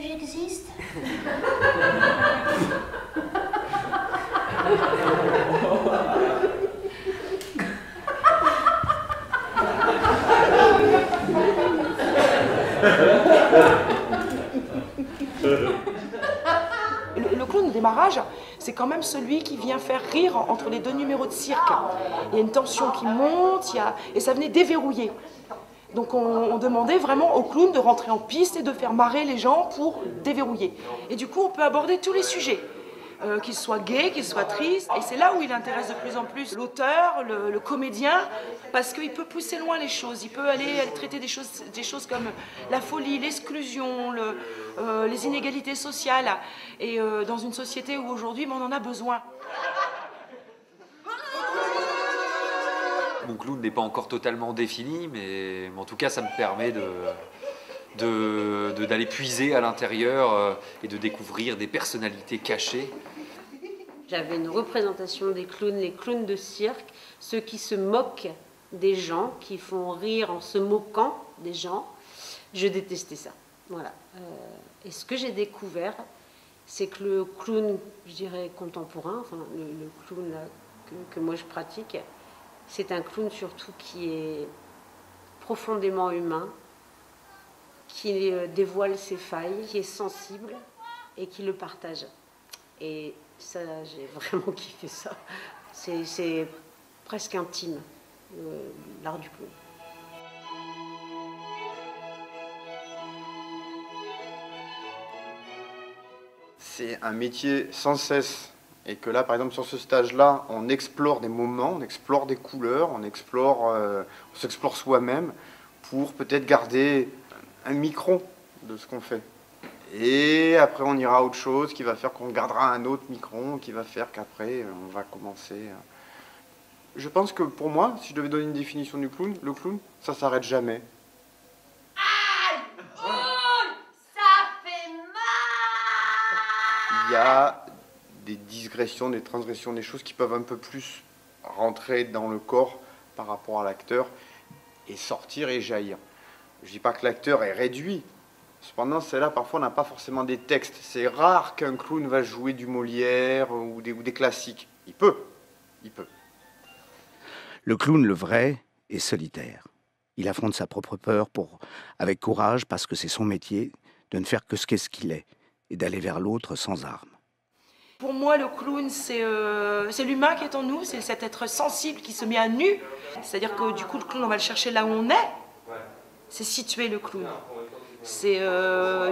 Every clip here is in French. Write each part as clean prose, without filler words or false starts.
que j'existe? Le clown au démarrage, c'est quand même celui qui vient faire rire entre les deux numéros de cirque. Il y a une tension qui monte, et ça venait déverrouiller. Donc on demandait vraiment au clown de rentrer en piste et de faire marrer les gens pour déverrouiller. Et du coup, on peut aborder tous les sujets, qu'ils soient gays, qu'ils soient tristes. Et c'est là où il intéresse de plus en plus l'auteur, le comédien, parce qu'il peut pousser loin les choses. Il peut aller traiter des choses comme la folie, l'exclusion, les inégalités sociales. Et dans une société où aujourd'hui, on en a besoin. Mon clown n'est pas encore totalement défini, mais en tout cas, ça me permet d'aller puiser à l'intérieur et de découvrir des personnalités cachées. J'avais une représentation des clowns, les clowns de cirque, ceux qui se moquent des gens, qui font rire en se moquant des gens. Je détestais ça. Voilà. Et ce que j'ai découvert, c'est que le clown, je dirais contemporain, enfin le clown là, que moi je pratique, c'est un clown surtout qui est profondément humain, qui dévoile ses failles, qui est sensible et qui le partage. Et ça, j'ai vraiment kiffé ça. C'est presque intime, l'art du clown. C'est un métier sans cesse. Et que là, par exemple, sur ce stage-là, on explore des moments, on explore des couleurs, on s'explore soi-même pour peut-être garder un micron de ce qu'on fait. Et après, on ira à autre chose qui va faire qu'on gardera un autre micron, qui va faire qu'après, on va commencer. Je pense que pour moi, si je devais donner une définition du clown, le clown, ça s'arrête jamais. Aïe! Oh! Ça fait mal! Il y a des digressions, des transgressions, des choses qui peuvent un peu plus rentrer dans le corps par rapport à l'acteur et sortir et jaillir. Je ne dis pas que l'acteur est réduit. Cependant, c'est là, parfois, on n'a pas forcément des textes. C'est rare qu'un clown va jouer du Molière ou des classiques. Il peut. Le clown, le vrai, est solitaire. Il affronte sa propre peur avec courage, parce que c'est son métier, de ne faire que ce qu'il est, et d'aller vers l'autre sans armes. Pour moi, le clown, c'est l'humain qui est en nous, c'est cet être sensible qui se met à nu. C'est-à-dire que du coup, le clown, on va le chercher là où on est. C'est situer le clown. C'est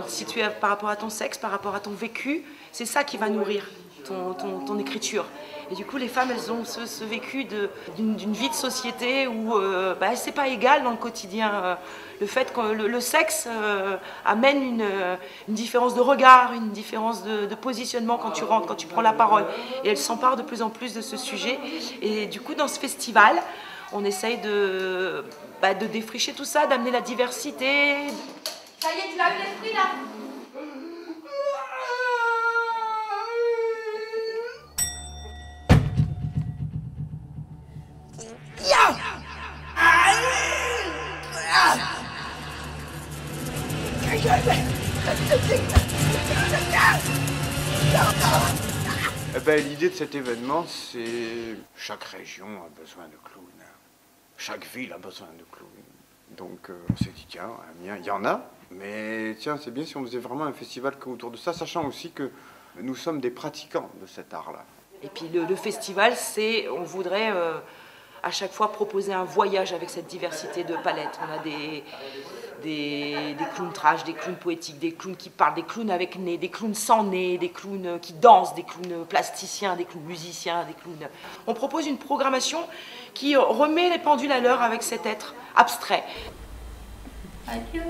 situé par rapport à ton sexe, par rapport à ton vécu. C'est ça qui va nourrir ton écriture. Et du coup, les femmes, elles ont ce vécu d'une vie de société où c'est pas égal dans le quotidien. Le fait que le sexe amène une différence de regard, une différence de positionnement quand tu rentres, quand tu prends la parole. Et elles s'emparent de plus en plus de ce sujet. Et du coup, dans ce festival, on essaye de défricher tout ça, d'amener la diversité. Ça y est, tu l'as eu l'esprit là? L'idée de cet événement, c'est chaque région a besoin de clowns. Chaque ville a besoin de clowns. Donc on s'est dit, tiens, à Amiens, il y en a, mais tiens, c'est bien si on faisait vraiment un festival autour de ça, sachant aussi que nous sommes des pratiquants de cet art-là. Et puis le festival, on voudrait à chaque fois proposer un voyage avec cette diversité de palettes. On a des clowns trash, des clowns poétiques, des clowns qui parlent, des clowns avec nez, des clowns sans nez, des clowns qui dansent, des clowns plasticiens, des clowns musiciens, des clowns... On propose une programmation qui remet les pendules à l'heure avec cet être abstrait. Adieu.